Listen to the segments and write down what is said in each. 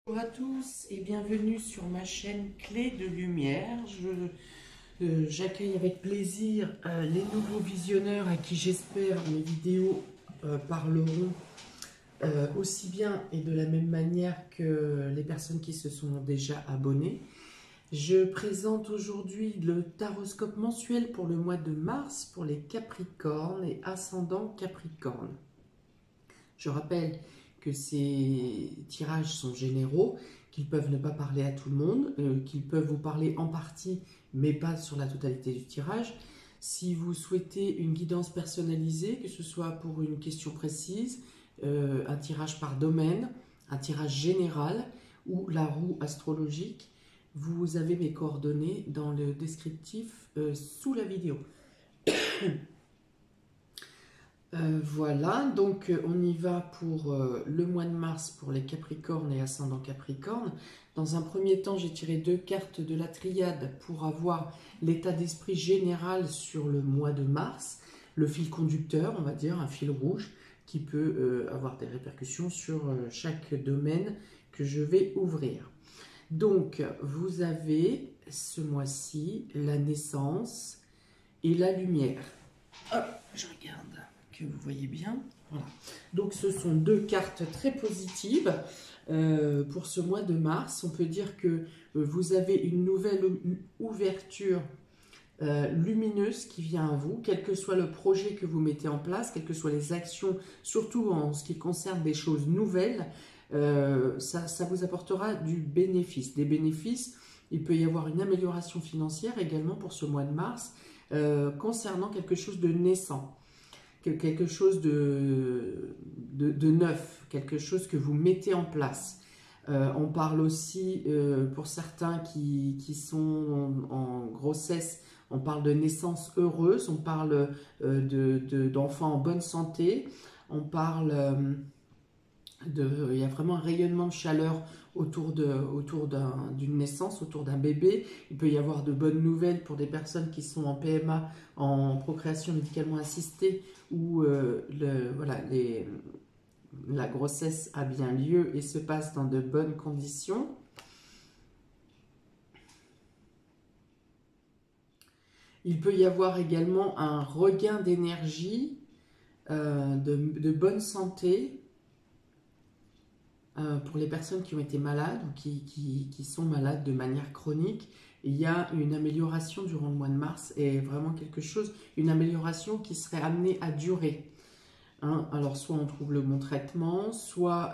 Bonjour à tous et bienvenue sur ma chaîne Clé de Lumière. J'accueille avec plaisir les nouveaux visionneurs à qui j'espère mes vidéos parleront aussi bien et de la même manière que les personnes qui se sont déjà abonnées. Je présente aujourd'hui le taroscope mensuel pour le mois de mars pour les Capricornes et ascendant Capricorne. Je rappelle que ces tirages sont généraux, qu'ils peuvent ne pas parler à tout le monde, qu'ils peuvent vous parler en partie, mais pas sur la totalité du tirage. Si vous souhaitez une guidance personnalisée, que ce soit pour une question précise, un tirage par domaine, un tirage général ou la roue astrologique, vous avez mes coordonnées dans le descriptif sous la vidéo. Voilà, donc on y va pour le mois de mars pour les Capricornes et ascendant Capricorne. Dans un premier temps, j'ai tiré 2 cartes de la triade pour avoir l'état d'esprit général sur le mois de mars, le fil conducteur, on va dire, un fil rouge qui peut avoir des répercussions sur chaque domaine que je vais ouvrir. Donc, vous avez ce mois-ci la naissance et la lumière. Hop, je regarde que vous voyez bien. Voilà. Donc ce sont 2 cartes très positives pour ce mois de mars. On peut dire que vous avez une nouvelle ouverture lumineuse qui vient à vous, quel que soit le projet que vous mettez en place, quelles que soient les actions, surtout en ce qui concerne des choses nouvelles, ça vous apportera du bénéfice. Des bénéfices, il peut y avoir une amélioration financière également pour ce mois de mars concernant quelque chose de naissant. Quelque chose de neuf, quelque chose que vous mettez en place. On parle aussi, pour certains qui sont en grossesse, on parle de naissance heureuse, on parle d'enfants en bonne santé, on parle il y a vraiment un rayonnement de chaleur autour d'une naissance, autour d'un bébé. Il peut y avoir de bonnes nouvelles pour des personnes qui sont en PMA, en procréation médicalement assistée, où la grossesse a bien lieu et se passe dans de bonnes conditions. Il peut y avoir également un regain d'énergie, de bonne santé, pour les personnes qui ont été malades ou qui sont malades de manière chronique. Il y a une amélioration durant le mois de mars et vraiment quelque chose, une amélioration qui serait amenée à durer. Hein, alors soit on trouve le bon traitement, soit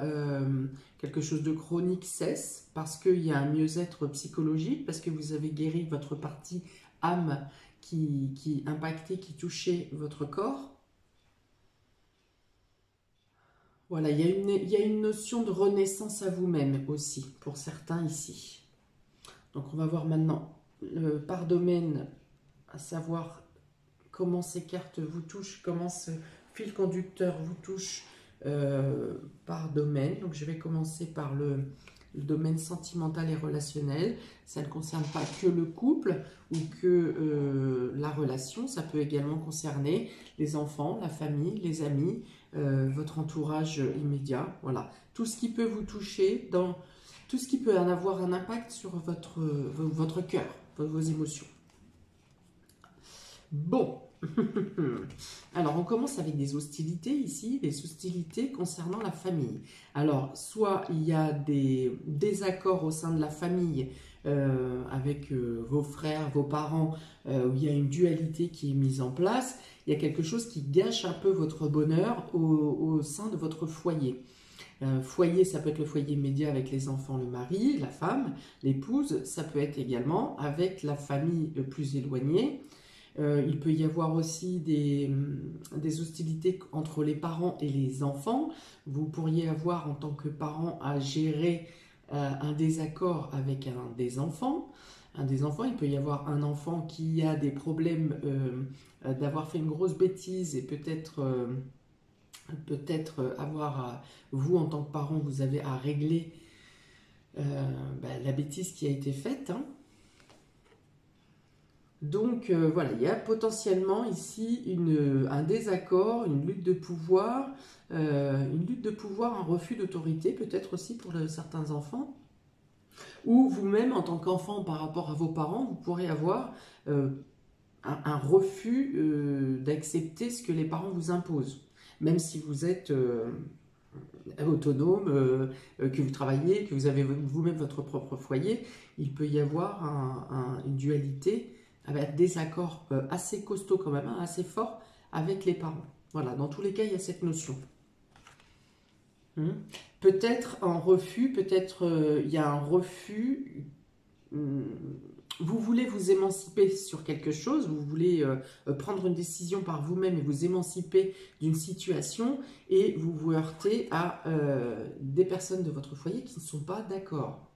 quelque chose de chronique cesse parce qu'il y a un mieux-être psychologique, parce que vous avez guéri votre partie âme qui impactait, qui touchait votre corps. Voilà, il y a une notion de renaissance à vous-même aussi, pour certains ici. Donc on va voir maintenant par domaine, à savoir comment ces cartes vous touchent, comment ce fil conducteur vous touche par domaine. Donc je vais commencer par le domaine sentimental et relationnel. Ça ne concerne pas que le couple ou que la relation, ça peut également concerner les enfants, la famille, les amis, votre entourage immédiat. Voilà, tout ce qui peut vous toucher, tout ce qui peut en avoir un impact sur votre cœur, vos émotions. Bon, alors on commence avec des hostilités ici, des hostilités concernant la famille. Alors, soit il y a des désaccords au sein de la famille avec vos frères, vos parents, où il y a une dualité qui est mise en place. Il y a quelque chose qui gâche un peu votre bonheur au sein de votre foyer. Foyer, ça peut être le foyer immédiat avec les enfants, le mari, la femme, l'épouse. Ça peut être également avec la famille plus éloignée. Il peut y avoir aussi des hostilités entre les parents et les enfants. Vous pourriez avoir en tant que parent à gérer un désaccord avec un des enfants. Il peut y avoir un enfant qui a des problèmes d'avoir fait une grosse bêtise et peut-être avoir, vous en tant que parent, vous avez à régler la bêtise qui a été faite. Hein. Donc voilà, il y a potentiellement ici un désaccord, une lutte de pouvoir, un refus d'autorité peut-être aussi pour certains enfants. Ou vous-même, en tant qu'enfant, par rapport à vos parents, vous pourrez avoir un refus d'accepter ce que les parents vous imposent. Même si vous êtes autonome, que vous travaillez, que vous avez vous-même votre propre foyer, il peut y avoir une dualité, avec des accords assez costauds quand même, hein, assez forts avec les parents. Voilà, dans tous les cas, il y a cette notion. Peut-être un refus, peut-être il y a un refus. Vous voulez vous émanciper sur quelque chose, vous voulez prendre une décision par vous-même et vous émanciper d'une situation et vous vous heurtez à des personnes de votre foyer qui ne sont pas d'accord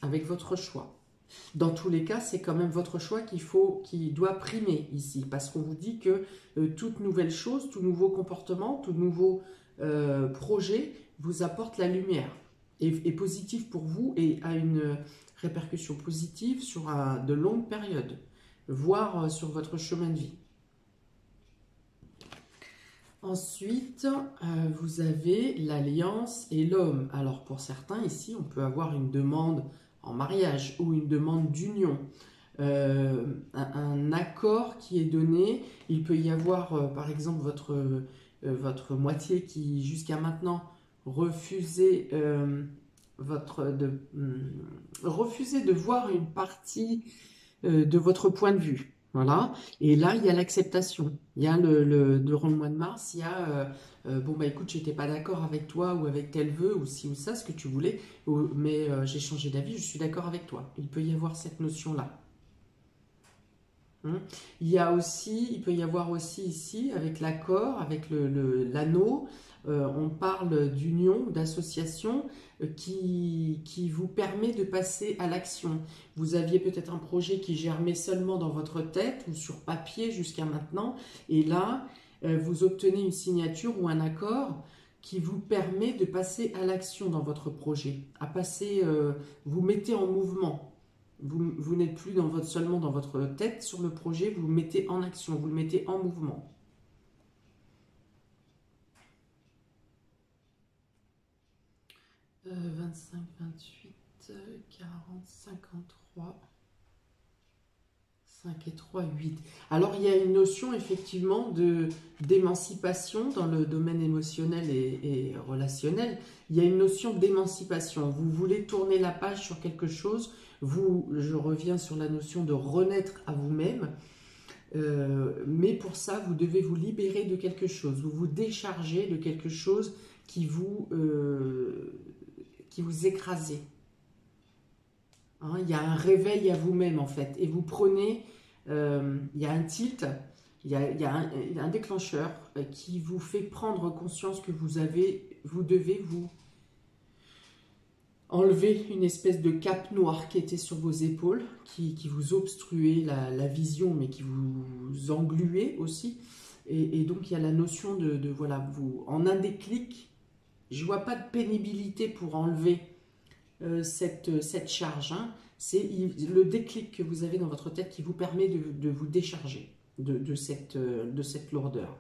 avec votre choix. Dans tous les cas, c'est quand même votre choix qui doit primer ici, parce qu'on vous dit que toute nouvelle chose, tout nouveau comportement, tout nouveau projet vous apporte la lumière, est positif pour vous et a une répercussion positive sur de longues périodes, voire sur votre chemin de vie. Ensuite, vous avez l'alliance et l'homme. Alors pour certains, ici, on peut avoir une demande en mariage ou une demande d'union. Un accord qui est donné. Il peut y avoir, par exemple, votre moitié qui, jusqu'à maintenant, refusait de voir une partie de votre point de vue. Voilà. Et là, il y a l'acceptation. Il y a durant le mois de mars, il y a bon, bah écoute, j'étais pas d'accord avec toi ou avec tel vœu ou ci ou ça, ce que tu voulais, mais j'ai changé d'avis, je suis d'accord avec toi. Il peut y avoir cette notion-là. Il peut y avoir aussi ici, avec l'accord, avec l'anneau, on parle d'union, d'association qui vous permet de passer à l'action. Vous aviez peut-être un projet qui germait seulement dans votre tête ou sur papier jusqu'à maintenant, et là, vous obtenez une signature ou un accord qui vous permet de passer à l'action dans votre projet, vous mettez en mouvement. Vous n'êtes plus seulement dans votre tête sur le projet, vous le mettez en action, vous le mettez en mouvement. « 25, 28, 40, 53, 5 et 3, 8. » Alors, il y a une notion, effectivement, d'émancipation dans le domaine émotionnel et relationnel. Il y a une notion d'émancipation. Vous voulez tourner la page sur quelque chose. Je reviens sur la notion de renaître à vous-même. Mais pour ça, vous devez vous libérer de quelque chose. Vous vous déchargez de quelque chose qui vous écrasez. Hein, il y a un réveil à vous-même, en fait. Et vous prenez... il y a un tilt, il y a un déclencheur qui vous fait prendre conscience que vous devez vous enlever une espèce de cape noire qui était sur vos épaules, qui vous obstruait la vision, mais qui vous engluait aussi. Et donc, il y a la notion voilà, en un déclic, je ne vois pas de pénibilité pour enlever cette charge. Hein. C'est le déclic que vous avez dans votre tête qui vous permet de vous décharger de cette lourdeur.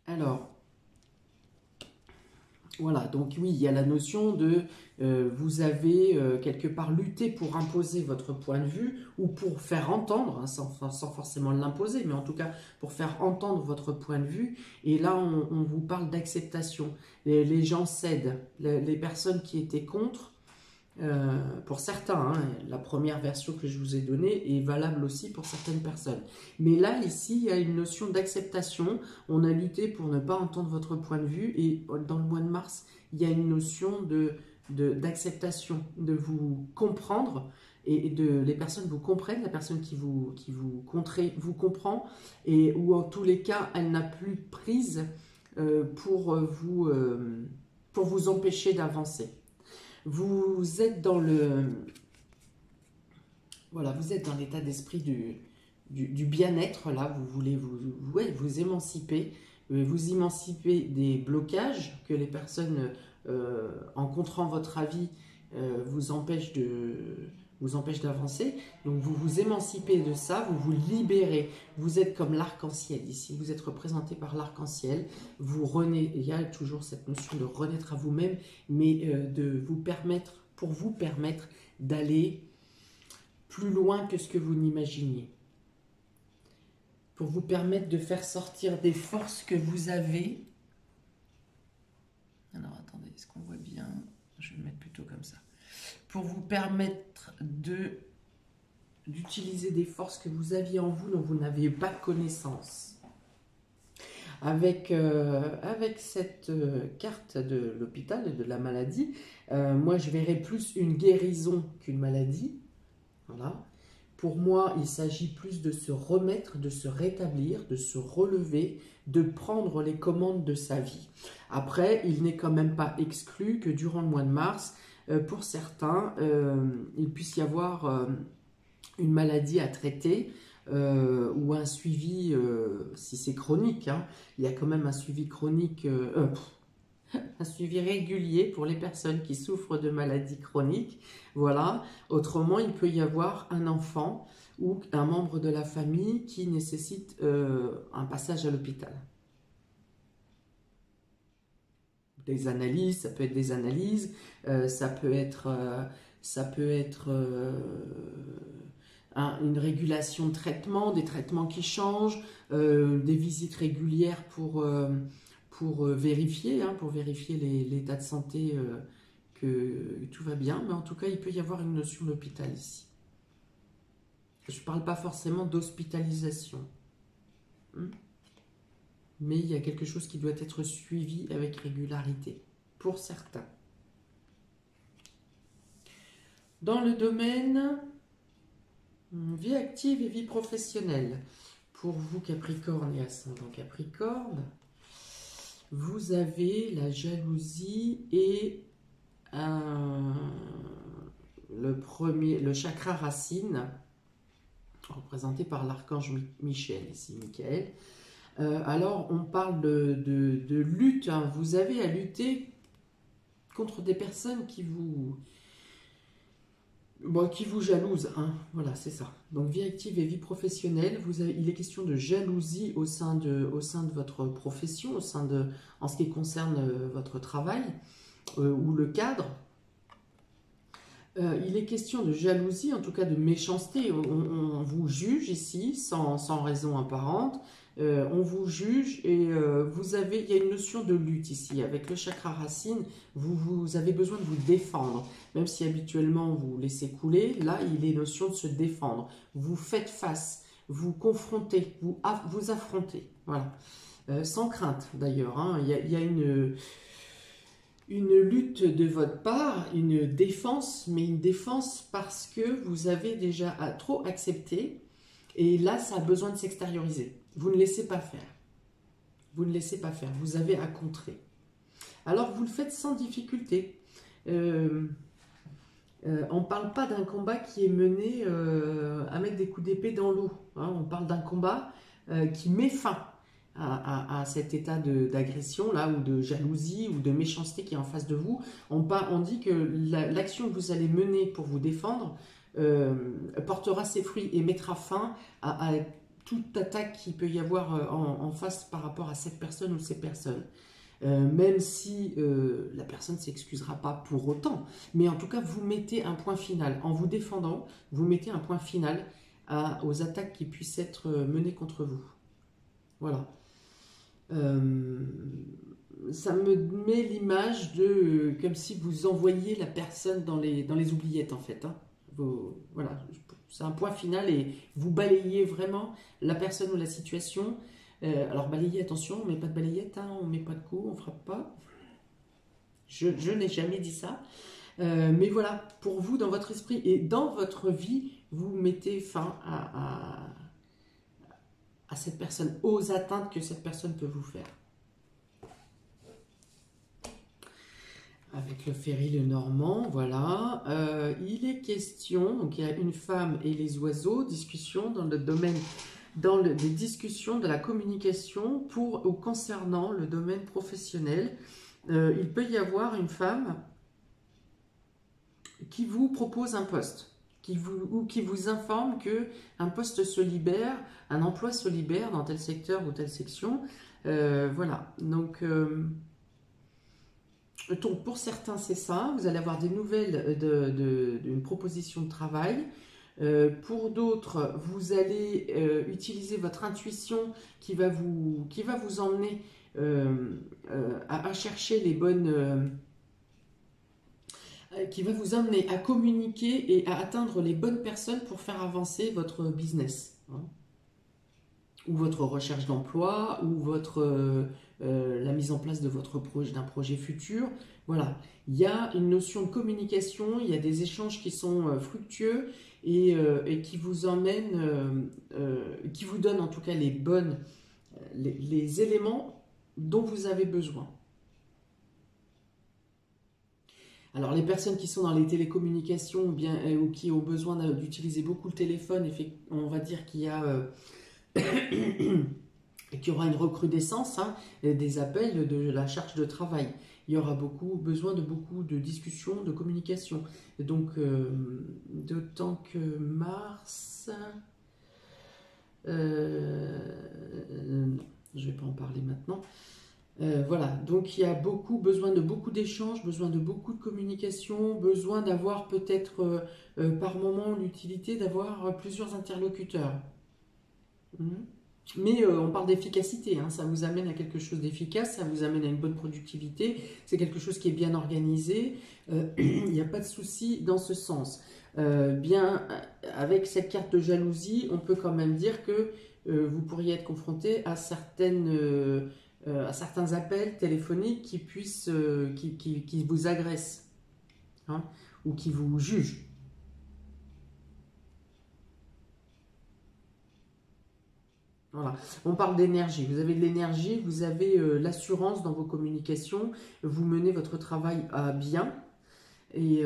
Alors, voilà, donc oui, il y a la notion de vous avez quelque part lutté pour imposer votre point de vue ou pour faire entendre, hein, sans forcément l'imposer, mais en tout cas pour faire entendre votre point de vue. Et là, on vous parle d'acceptation. Les gens cèdent, les personnes qui étaient contre, pour certains, hein, la première version que je vous ai donnée est valable aussi pour certaines personnes. Mais là, ici, il y a une notion d'acceptation. On a lutté pour ne pas entendre votre point de vue. Et dans le mois de mars, il y a une notion d'acceptation, de vous comprendre. Et les personnes vous comprennent, la personne qui vous vous comprend. Ou en tous les cas, elle n'a plus prise pour vous empêcher d'avancer. Vous êtes dans vous êtes dans l'état d'esprit du bien-être, là, vous voulez vous émanciper, des blocages que les personnes, en contrant votre avis, vous empêchent vous empêche d'avancer. Donc vous vous émancipez de ça, vous vous libérez. Vous êtes comme l'arc-en-ciel ici, vous êtes représenté par l'arc-en-ciel. Vous renaissez, il y a toujours cette notion de renaître à vous-même, mais de vous permettre, pour vous permettre d'aller plus loin que ce que vous n'imaginiez. Pour vous permettre de faire sortir des forces que vous avez. Alors attendez, est-ce qu'on voit bien? Je vais le mettre plutôt comme ça. Pour vous permettre d'utiliser des forces que vous aviez en vous dont vous n'aviez pas connaissance. Avec cette carte de l'hôpital et de la maladie, moi je verrais plus une guérison qu'une maladie. Voilà. Pour moi, il s'agit plus de se remettre, de se rétablir, de se relever, de prendre les commandes de sa vie. Après, il n'est quand même pas exclu que durant le mois de mars, pour certains, il puisse y avoir une maladie à traiter ou un suivi, si c'est chronique, hein, il y a quand même un suivi chronique, un suivi régulier pour les personnes qui souffrent de maladies chroniques. Voilà. Autrement, il peut y avoir un enfant ou un membre de la famille qui nécessite un passage à l'hôpital. Des analyses, ça peut être des analyses, ça peut être une régulation de traitement, des traitements qui changent, des visites régulières pour vérifier l'état de santé, que tout va bien. Mais en tout cas, il peut y avoir une notion d'hôpital ici. Je ne parle pas forcément d'hospitalisation. Mais il y a quelque chose qui doit être suivi avec régularité, pour certains. Dans le domaine vie active et vie professionnelle, pour vous Capricorne et ascendant Capricorne, vous avez la jalousie et le chakra racine, représenté par l'archange Michel, ici Michael. Alors, on parle de lutte, hein. Vous avez à lutter contre des personnes qui vous jalousent, hein. Voilà, c'est ça. Donc, vie active et vie professionnelle, il est question de jalousie au sein de votre profession, en ce qui concerne votre travail ou le cadre. Il est question de jalousie, en tout cas de méchanceté. On vous juge ici sans raison apparente. On vous juge et il y a une notion de lutte ici. Avec le chakra racine, vous avez besoin de vous défendre. Même si habituellement vous laissez couler, là il est notion de se défendre. Vous faites face, vous confrontez, vous affrontez. Voilà. Sans crainte d'ailleurs, hein. Il y a une lutte de votre part, une défense, mais une défense parce que vous avez déjà trop accepté et là ça a besoin de s'extérioriser. Vous ne laissez pas faire. Vous ne laissez pas faire. Vous avez à contrer. Alors vous le faites sans difficulté. On ne parle pas d'un combat qui est mené à mettre des coups d'épée dans l'eau. Hein. On parle d'un combat qui met fin à cet état d'agression là, ou de jalousie ou de méchanceté qui est en face de vous. On dit que l'action que vous allez mener pour vous défendre portera ses fruits et mettra fin à toute attaque qu'il peut y avoir en face par rapport à cette personne ou ces personnes. Même si la personne ne s'excusera pas pour autant, mais en tout cas vous mettez un point final. En vous défendant, vous mettez un point final aux attaques qui puissent être menées contre vous. Voilà. Ça me met l'image de comme si vous envoyiez la personne dans les oubliettes en fait. Hein. Voilà, c'est un point final et vous balayez vraiment la personne ou la situation. Alors balayer, attention, on ne met pas de balayette, hein, on ne met pas de coups, on ne frappe pas. Je n'ai jamais dit ça. Mais voilà, pour vous, dans votre esprit et dans votre vie, vous mettez fin à cette personne, aux atteintes que cette personne peut vous faire. Avec le Ferry le Normand, voilà. Il est question, donc il y a une femme et les oiseaux, discussion dans le domaine, des discussions de la communication concernant le domaine professionnel. Il peut y avoir une femme qui vous propose un poste, ou qui vous informe qu'un poste se libère, un emploi se libère dans tel secteur ou telle section. Voilà, donc pour certains c'est ça, vous allez avoir des nouvelles d'une proposition de travail. Pour d'autres, vous allez utiliser votre intuition qui va vous emmener à chercher les bonnes... qui va vous amener à communiquer et à atteindre les bonnes personnes pour faire avancer votre business, hein, ou votre recherche d'emploi, ou la mise en place de votre d'un projet futur. Voilà, il y a une notion de communication, il y a des échanges qui sont fructueux et qui vous emmènent, qui vous donnent en tout cas les éléments dont vous avez besoin. Alors les personnes qui sont dans les télécommunications ou qui ont besoin d'utiliser beaucoup le téléphone, on va dire qu'il y a qu'il y aura une recrudescence, hein, des appels, de la charge de travail. Il y aura besoin de beaucoup de discussions, de communication. Donc d'autant que mars... non, je ne vais pas en parler maintenant. Voilà, donc il y a besoin de beaucoup d'échanges, besoin de beaucoup de communication, besoin d'avoir peut-être par moment l'utilité d'avoir plusieurs interlocuteurs. Mais on parle d'efficacité, hein, ça vous amène à quelque chose d'efficace, ça vous amène à une bonne productivité, c'est quelque chose qui est bien organisé, il n'y a pas de souci dans ce sens. Bien, avec cette carte de jalousie, on peut quand même dire que vous pourriez être confronté à à certains appels téléphoniques qui vous agressent, hein, ou qui vous jugent. Voilà. On parle d'énergie. Vous avez de l'énergie, vous avez l'assurance dans vos communications, vous menez votre travail à bien. Et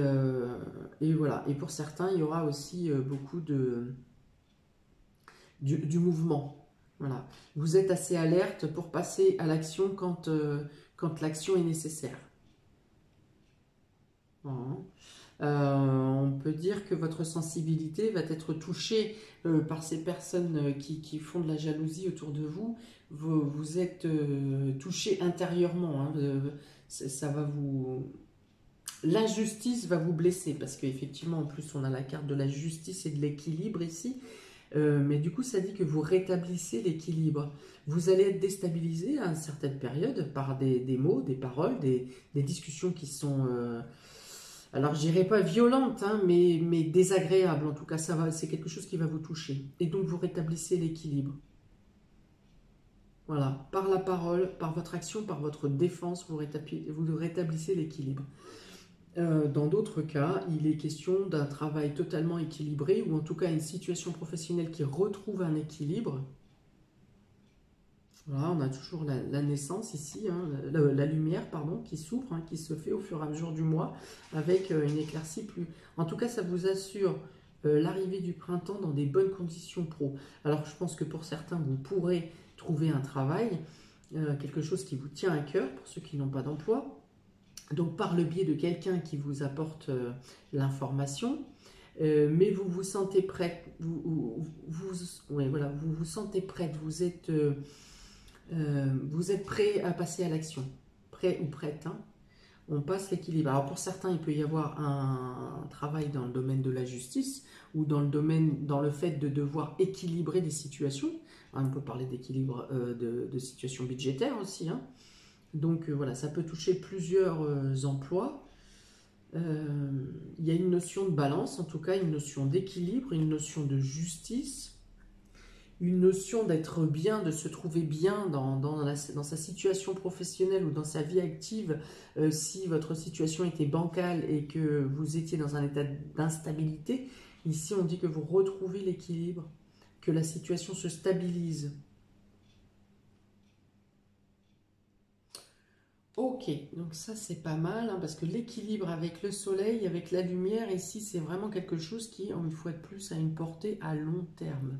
voilà. Et pour certains, il y aura aussi beaucoup du mouvement. Voilà. Vous êtes assez alerte pour passer à l'action quand l'action est nécessaire. Voilà. On peut dire que votre sensibilité va être touchée par ces personnes qui font de la jalousie autour de vous. Vous êtes touché intérieurement, hein, ça va l'injustice va vous blesser, parce qu'effectivement, en plus, on a la carte de la justice et de l'équilibre ici. Mais du coup, ça dit que vous rétablissez l'équilibre. Vous allez être déstabilisé à une certaine période par des mots, des paroles, des discussions qui sont... alors, je dirais pas violente, hein, mais désagréable. En tout cas, c'est quelque chose qui va vous toucher. Et donc, vous rétablissez l'équilibre. Voilà, par la parole, par votre action, par votre défense, vous rétablissez l'équilibre. Dans d'autres cas, il est question d'un travail totalement équilibré, ou en tout cas une situation professionnelle qui retrouve un équilibre. Voilà, on a toujours la naissance ici, hein, la lumière, pardon, qui s'ouvre, hein, qui se fait au fur et à mesure du mois, avec une éclaircie plus... En tout cas, ça vous assure l'arrivée du printemps dans des bonnes conditions pro. Alors, je pense que pour certains, vous pourrez trouver un travail, quelque chose qui vous tient à cœur, pour ceux qui n'ont pas d'emploi. Donc, par le biais de quelqu'un qui vous apporte l'information, mais vous vous sentez prête, ouais, voilà, vous vous sentez prête, vous êtes prêt à passer à l'action, prêt ou prête, hein. On passe l'équilibre. Alors pour certains, il peut y avoir un travail dans le domaine de la justice ou dans le fait de devoir équilibrer des situations. On peut parler d'équilibre de situations budgétaires aussi, hein. Donc voilà, ça peut toucher plusieurs emplois. Il y a une notion de balance, en tout cas une notion d'équilibre, une notion de justice, une notion d'être bien, de se trouver bien dans sa situation professionnelle ou dans sa vie active. Si votre situation était bancale et que vous étiez dans un état d'instabilité, ici on dit que vous retrouvez l'équilibre, que la situation se stabilise. Ok, donc ça c'est pas mal, hein, parce que l'équilibre avec le soleil, avec la lumière, ici c'est vraiment quelque chose qui, une fois de plus, a une portée à long terme.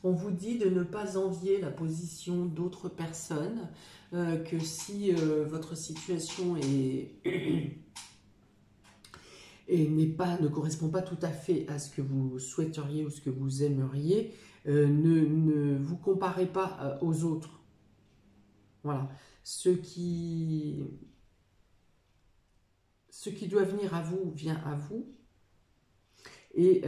On vous dit de ne pas envier la position d'autres personnes, que si votre situation et ne correspond pas tout à fait à ce que vous souhaiteriez ou ce que vous aimeriez, ne vous comparez pas aux autres. Voilà. Ce qui doit venir à vous vient à vous. Et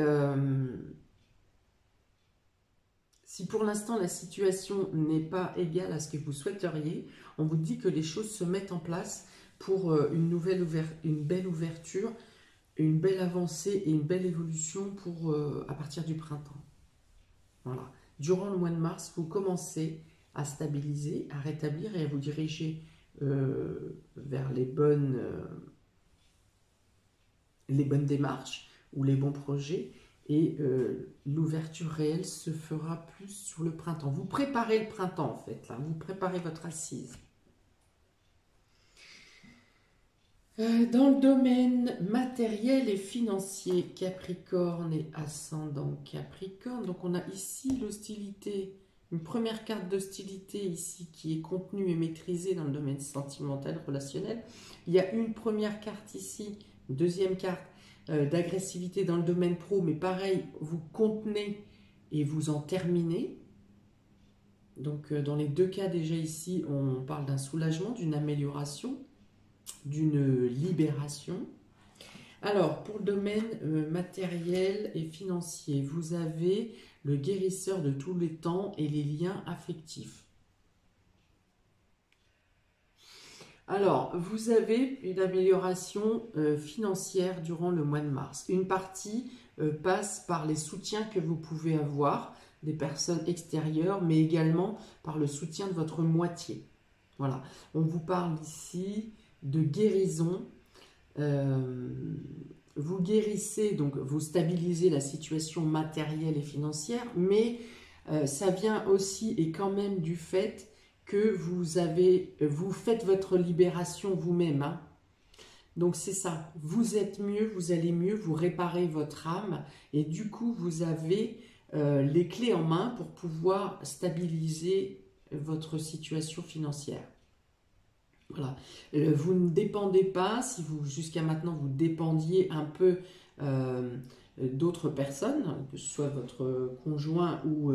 si pour l'instant la situation n'est pas égale à ce que vous souhaiteriez, on vous dit que les choses se mettent en place pour une belle ouverture, une belle avancée et une belle évolution pour, à partir du printemps. Voilà. Durant le mois de mars, vous commencez à stabiliser, à rétablir et à vous diriger vers les bonnes démarches ou les bons projets. Et l'ouverture réelle se fera plus sur le printemps. Vous préparez le printemps, en fait. Là. Vous préparez votre assise. Dans le domaine matériel et financier, Capricorne et ascendant Capricorne. Donc, on a ici l'hostilité, une première carte d'hostilité ici qui est contenue et maîtrisée dans le domaine sentimental, relationnel. Il y a une première carte ici, une deuxième carte d'agressivité dans le domaine pro, mais pareil, vous contenez et vous en terminez. Donc, dans les deux cas déjà ici, on parle d'un soulagement, d'une amélioration, d'une libération. Alors, pour le domaine matériel et financier, vous avez le guérisseur de tous les temps et les liens affectifs. Alors, vous avez une amélioration financière durant le mois de mars. Une partie passe par les soutiens que vous pouvez avoir des personnes extérieures, mais également par le soutien de votre moitié. Voilà, on vous parle ici de guérison. Vous guérissez, donc vous stabilisez la situation matérielle et financière, mais ça vient aussi et quand même du fait que vous faites votre libération vous-même. Hein. Donc c'est ça, vous êtes mieux, vous allez mieux, vous réparez votre âme et du coup vous avez les clés en main pour pouvoir stabiliser votre situation financière. Voilà. Vous ne dépendez pas, si vous jusqu'à maintenant vous dépendiez un peu d'autres personnes, que ce soit votre conjoint ou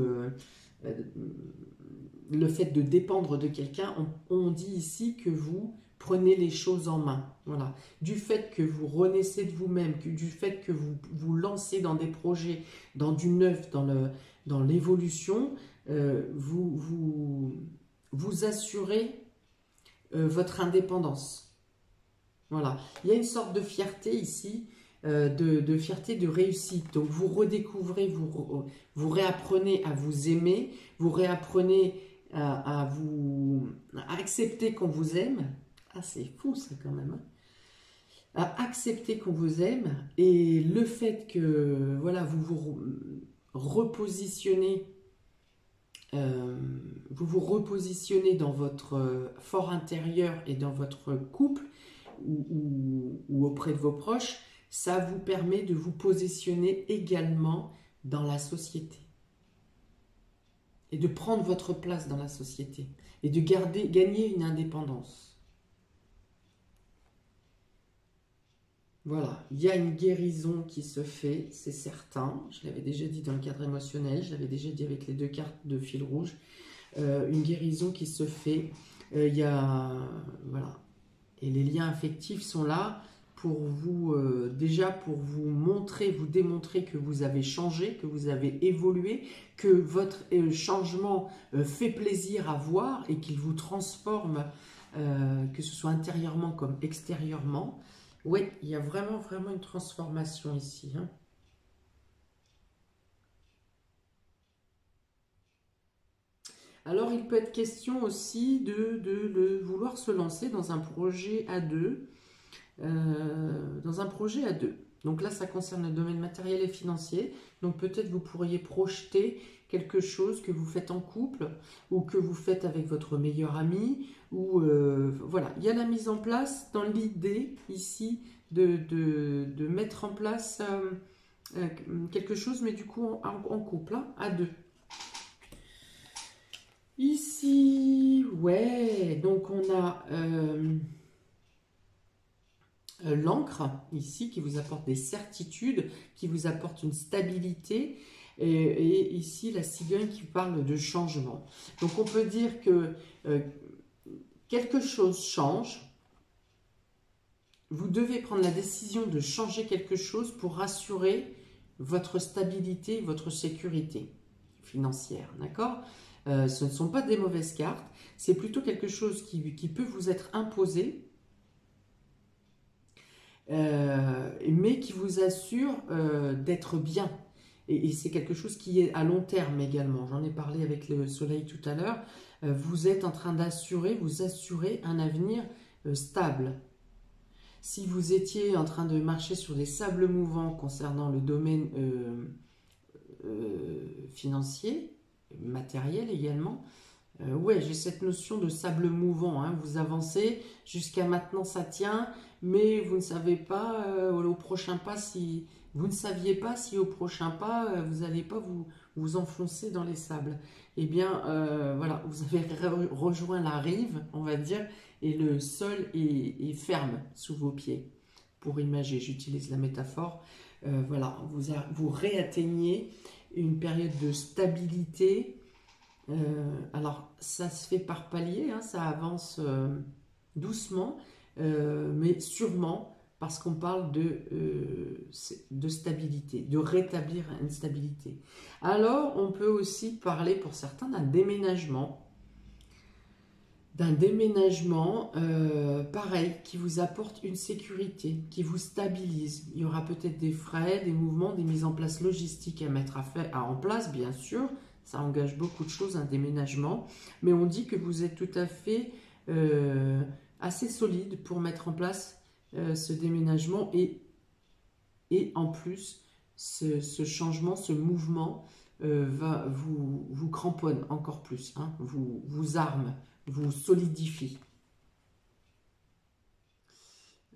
le fait de dépendre de quelqu'un, on dit ici que vous prenez les choses en main. Voilà. Du fait que vous renaissez de vous-même, du fait que vous vous lancez dans des projets, dans du neuf, dans l'évolution, vous assurez votre indépendance. Voilà. Il y a une sorte de fierté ici, de fierté de réussite. Donc vous redécouvrez, vous réapprenez à vous aimer, vous réapprenez à accepter qu'on vous aime. Ah, c'est fou ça quand même. Hein. À accepter qu'on vous aime et le fait que voilà, vous repositionnez. Vous vous repositionnez dans votre fort intérieur et dans votre couple ou auprès de vos proches, ça vous permet de vous positionner également dans la société et de prendre votre place dans la société et de gagner une indépendance. Voilà, il y a une guérison qui se fait, c'est certain. Je l'avais déjà dit dans le cadre émotionnel, je l'avais déjà dit avec les deux cartes de fil rouge. Une guérison qui se fait. Il y a, voilà. Et les liens affectifs sont là pour vous, déjà pour vous montrer, vous démontrer que vous avez changé, que vous avez évolué, que votre changement fait plaisir à voir et qu'il vous transforme, que ce soit intérieurement comme extérieurement. Oui, il y a vraiment, vraiment une transformation ici. Hein. Alors, il peut être question aussi de vouloir se lancer dans un projet à deux. Donc là, ça concerne le domaine matériel et financier. Donc peut-être vous pourriez projeter quelque chose que vous faites en couple ou que vous faites avec votre meilleur ami. Ou voilà, il y a la mise en place dans l'idée ici de mettre en place quelque chose, mais du coup en couple, hein, à deux. Ici, ouais, donc on a l'encre, ici, qui vous apporte des certitudes, qui vous apporte une stabilité. Et ici, la cigogne qui parle de changement. Donc, on peut dire que quelque chose change. Vous devez prendre la décision de changer quelque chose pour assurer votre stabilité, votre sécurité financière. D'accord? Ce ne sont pas des mauvaises cartes. C'est plutôt quelque chose qui peut vous être imposé, mais qui vous assure d'être bien. Et c'est quelque chose qui est à long terme également. J'en ai parlé avec le soleil tout à l'heure. Vous êtes en train vous assurer un avenir stable. Si vous étiez en train de marcher sur des sables mouvants concernant le domaine financier, matériel également, ouais, j'ai cette notion de sable mouvant, hein. Vous avancez, jusqu'à maintenant ça tient, mais vous ne savez pas au prochain pas si... Vous ne saviez pas si au prochain pas, vous n'allez pas vous enfoncer dans les sables. Eh bien, voilà, vous avez rejoint la rive, on va dire, et le sol est ferme sous vos pieds. Pour imager, j'utilise la métaphore. Voilà, vous réatteignez une période de stabilité. Alors, ça se fait par palier, hein, ça avance doucement, mais sûrement, parce qu'on parle de stabilité, de rétablir une stabilité. Alors, on peut aussi parler pour certains d'un déménagement, pareil, qui vous apporte une sécurité, qui vous stabilise. Il y aura peut-être des frais, des mouvements, des mises en place logistiques à mettre en place, bien sûr. Ça engage beaucoup de choses, un déménagement. Mais on dit que vous êtes tout à fait assez solide pour mettre en place ce déménagement. Et en plus, ce changement, ce mouvement vous cramponne encore plus, hein, vous arme, vous solidifie.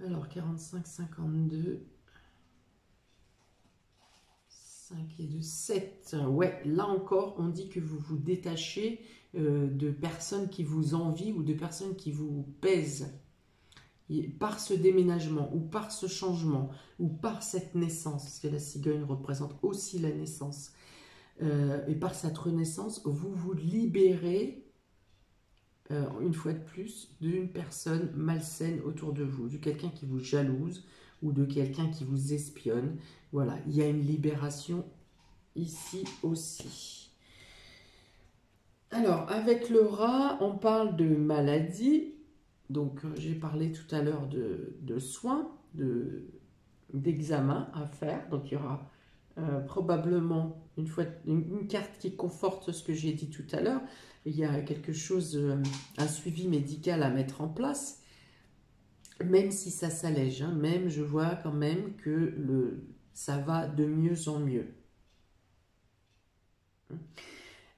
Alors, 45, 52, 5 et 2, 7. Ouais, là encore, on dit que vous vous détachez de personnes qui vous envient ou de personnes qui vous pèsent. Et par ce déménagement ou par ce changement ou par cette naissance, parce que la cigogne représente aussi la naissance, et par cette renaissance, vous vous libérez une fois de plus, d'une personne malsaine autour de vous, de quelqu'un qui vous jalouse ou de quelqu'un qui vous espionne. Voilà, il y a une libération ici aussi. Alors, avec le rat, on parle de maladie. Donc, j'ai parlé tout à l'heure de soins, d'examens à faire. Donc, il y aura probablement une carte qui conforte ce que j'ai dit tout à l'heure. Il y a quelque chose, un suivi médical à mettre en place, même si ça s'allège, hein, même je vois quand même que ça va de mieux en mieux.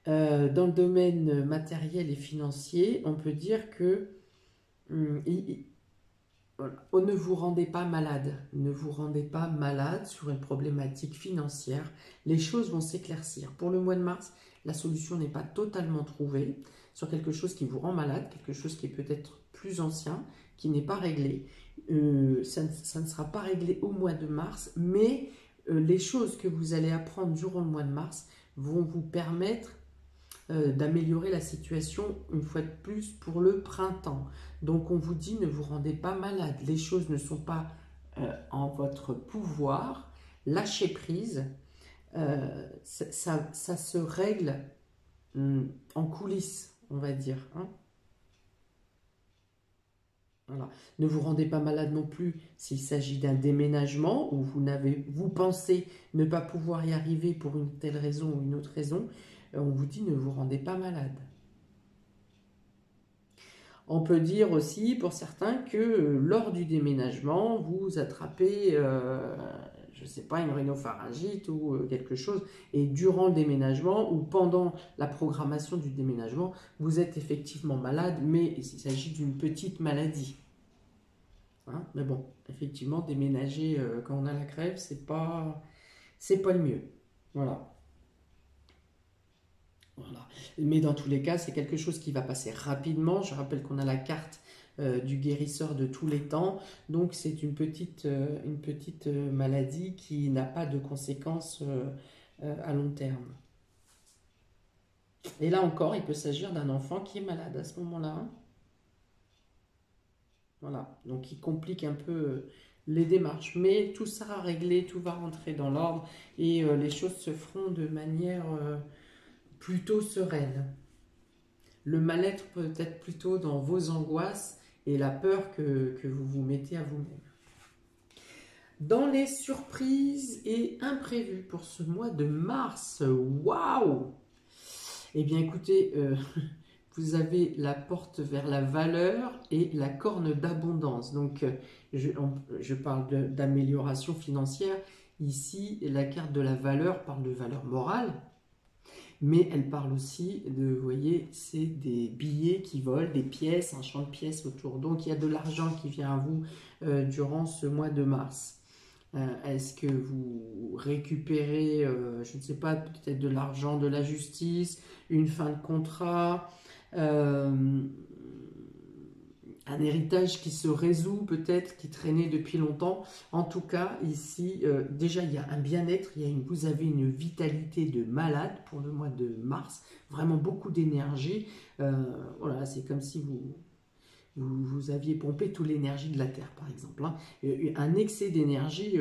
Dans le domaine matériel et financier, on peut dire que ne vous rendez pas malade, ne vous rendez pas malade sur une problématique financière, les choses vont s'éclaircir. Pour le mois de mars, la solution n'est pas totalement trouvée sur quelque chose qui vous rend malade, quelque chose qui est peut-être plus ancien, qui n'est pas réglé. Ça ne sera pas réglé au mois de mars, mais les choses que vous allez apprendre durant le mois de mars vont vous permettre d'améliorer la situation une fois de plus pour le printemps. Donc on vous dit, ne vous rendez pas malade, les choses ne sont pas en votre pouvoir, lâchez prise, ça se règle en coulisses, on va dire. Hein. Voilà. Ne vous rendez pas malade non plus s'il s'agit d'un déménagement où vous pensez ne pas pouvoir y arriver pour une telle raison ou une autre raison. On vous dit ne vous rendez pas malade. On peut dire aussi pour certains que lors du déménagement, vous attrapez, je ne sais pas, une rhinopharyngite ou quelque chose, et durant le déménagement ou pendant la programmation du déménagement, vous êtes effectivement malade, mais il s'agit d'une petite maladie. Hein, mais bon, effectivement, déménager quand on a la crève, c'est pas le mieux. Voilà. Voilà. Mais dans tous les cas, c'est quelque chose qui va passer rapidement. Je rappelle qu'on a la carte du guérisseur de tous les temps. Donc c'est une petite maladie qui n'a pas de conséquences à long terme. Et là encore, il peut s'agir d'un enfant qui est malade à ce moment-là, hein. Voilà, donc il complique un peu les démarches. Mais tout sera réglé, tout va rentrer dans l'ordre et les choses se feront de manière plutôt sereine. Le mal-être peut être plutôt dans vos angoisses et la peur que vous vous mettez à vous-même. Dans les surprises et imprévus pour ce mois de mars, waouh! Eh bien écoutez, vous avez la porte vers la valeur et la corne d'abondance. Donc je parle d'amélioration financière. Ici, la carte de la valeur parle de valeur morale. Mais elle parle aussi de, vous voyez, c'est des billets qui volent, des pièces, un champ de pièces autour. Donc il y a de l'argent qui vient à vous durant ce mois de mars. Est-ce que vous récupérez, je ne sais pas, peut-être de l'argent de la justice, une fin de contrat, un héritage qui se résout peut-être, qui traînait depuis longtemps. En tout cas, ici, déjà, il y a un bien-être, vous avez une vitalité de malade pour le mois de mars, vraiment beaucoup d'énergie. Voilà, c'est comme si vous aviez pompé toute l'énergie de la Terre, par exemple, hein. Un excès d'énergie,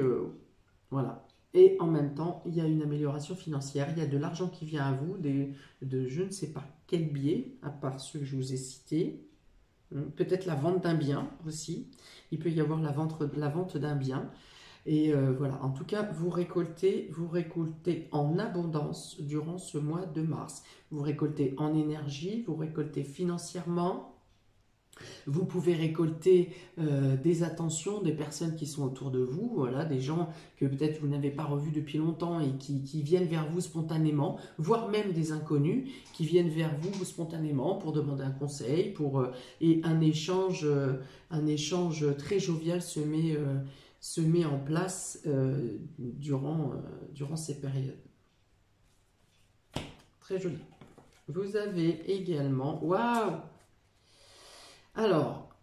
voilà. Et en même temps, il y a une amélioration financière, il y a de l'argent qui vient à vous, de je ne sais pas quel biais, à part ceux que je vous ai cités. Peut-être la vente d'un bien aussi. Il peut y avoir la vente d'un bien. Et voilà, en tout cas, vous récoltez en abondance durant ce mois de mars. Vous récoltez en énergie, vous récoltez financièrement. Vous pouvez récolter des attentions des personnes qui sont autour de vous, voilà, des gens que peut-être vous n'avez pas revus depuis longtemps et qui viennent vers vous spontanément, voire même des inconnus qui viennent vers vous spontanément pour demander un conseil, et un échange très jovial se met en place durant ces périodes. Très joli. Vous avez également, waouh! Alors,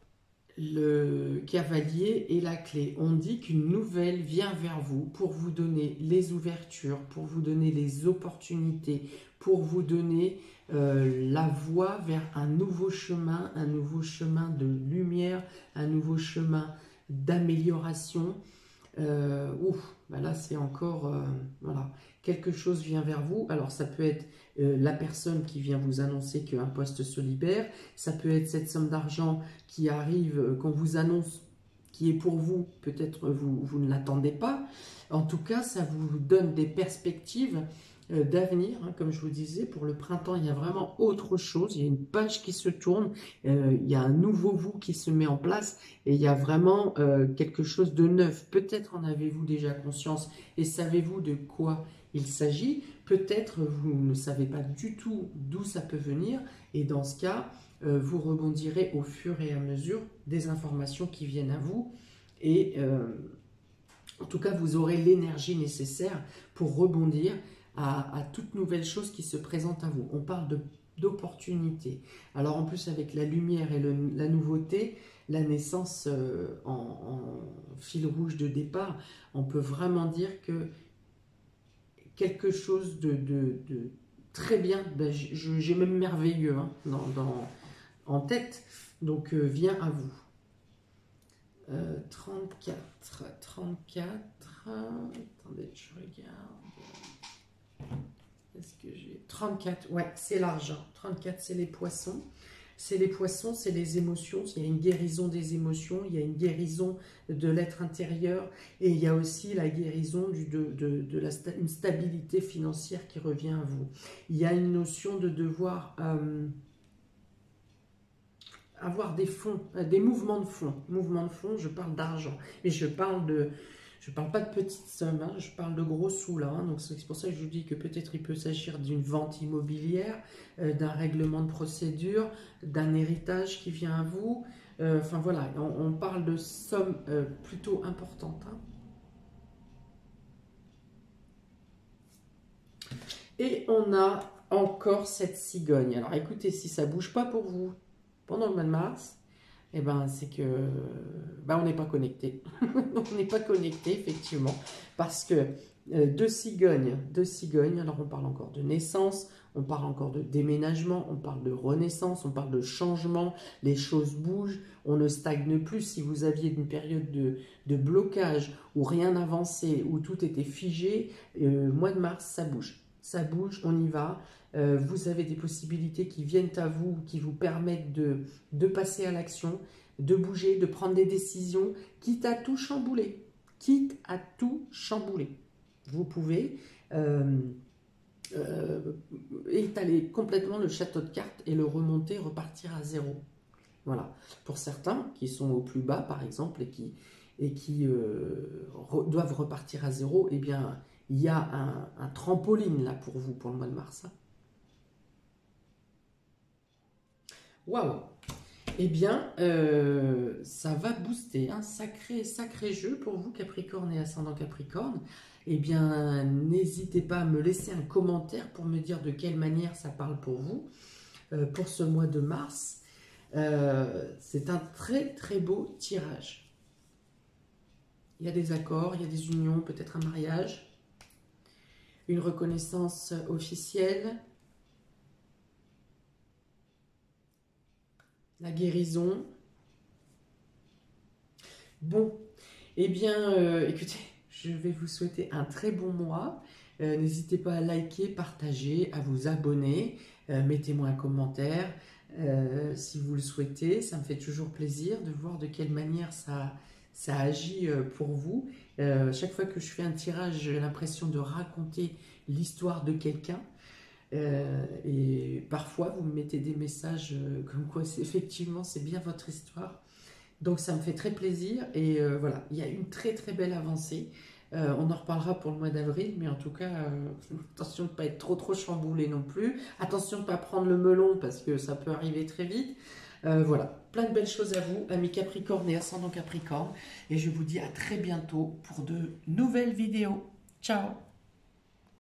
le cavalier est la clé. On dit qu'une nouvelle vient vers vous pour vous donner les ouvertures, pour vous donner les opportunités, pour vous donner la voie vers un nouveau chemin de lumière, un nouveau chemin d'amélioration. Bah là c'est encore, voilà, quelque chose vient vers vous. Alors ça peut être la personne qui vient vous annoncer qu'un poste se libère, ça peut être cette somme d'argent qui arrive, qu'on vous annonce, qui est pour vous, peut-être vous ne l'attendez pas. En tout cas, ça vous donne des perspectives d'avenir, hein, comme je vous disais. Pour le printemps, il y a vraiment autre chose, il y a une page qui se tourne, il y a un nouveau vous qui se met en place, et il y a vraiment quelque chose de neuf. Peut-être en avez-vous déjà conscience, et savez-vous de quoi il s'agit. Peut-être vous ne savez pas du tout d'où ça peut venir, et dans ce cas, vous rebondirez au fur et à mesure des informations qui viennent à vous, et en tout cas, vous aurez l'énergie nécessaire pour rebondir à toute nouvelle chose qui se présente à vous. On parle d'opportunité. Alors en plus, avec la lumière et la nouveauté, la naissance en fil rouge de départ, on peut vraiment dire que quelque chose de très bien, ben, j'ai même merveilleux, hein, en tête, donc vient à vous. 34, attendez, je regarde. Est-ce que j'ai 34? Ouais, c'est l'argent. 34, c'est les poissons. C'est les poissons, c'est les émotions. Il y a une guérison des émotions, il y a une guérison de l'être intérieur, et il y a aussi la guérison une stabilité financière qui revient à vous. Il y a une notion de devoir avoir des fonds, des mouvements de fonds. Mouvements de fonds, je parle d'argent, mais je parle pas de petites sommes, hein, je parle de gros sous là, hein, donc c'est pour ça que je vous dis que peut-être il peut s'agir d'une vente immobilière, d'un règlement de procédure, d'un héritage qui vient à vous, enfin voilà, on parle de sommes plutôt importantes, hein. Et on a encore cette cigogne. Alors écoutez, si ça ne bouge pas pour vous pendant le mois de mars, eh ben, c'est que ben, on n'est pas connecté. On n'est pas connecté, effectivement, parce que deux cigognes, alors on parle encore de naissance, on parle encore de déménagement, on parle de renaissance, on parle de changement, les choses bougent, on ne stagne plus. Si vous aviez une période de blocage où rien n'avançait, où tout était figé, mois de mars, ça bouge, on y va. Vous avez des possibilités qui viennent à vous, qui vous permettent de passer à l'action, de bouger, de prendre des décisions, quitte à tout chambouler. Quitte à tout chambouler. Vous pouvez étaler complètement le château de cartes et le remonter, repartir à zéro. Voilà. Pour certains qui sont au plus bas, par exemple, et qui doivent repartir à zéro, eh bien, il y a un trampoline là pour vous, pour le mois de mars. Waouh! Eh bien, ça va booster, un sacré jeu pour vous, Capricorne et ascendant Capricorne. Eh bien, n'hésitez pas à me laisser un commentaire pour me dire de quelle manière ça parle pour vous, pour ce mois de mars. C'est un très beau tirage. Il y a des accords, il y a des unions, peut-être un mariage, une reconnaissance officielle, la guérison. Bon, eh bien, écoutez, je vais vous souhaiter un très bon mois. N'hésitez pas à liker, partager, à vous abonner. Mettez-moi un commentaire si vous le souhaitez. Ça me fait toujours plaisir de voir de quelle manière ça agit pour vous. Chaque fois que je fais un tirage, j'ai l'impression de raconter l'histoire de quelqu'un. Et parfois, vous me mettez des messages comme quoi, effectivement, c'est bien votre histoire. Donc, ça me fait très plaisir. Et voilà, il y a une très belle avancée. On en reparlera pour le mois d'avril, mais en tout cas, attention de ne pas être trop chamboulé non plus. Attention de ne pas prendre le melon parce que ça peut arriver très vite. Voilà, plein de belles choses à vous, amis Capricorne et ascendant Capricorne. Et je vous dis à très bientôt pour de nouvelles vidéos. Ciao!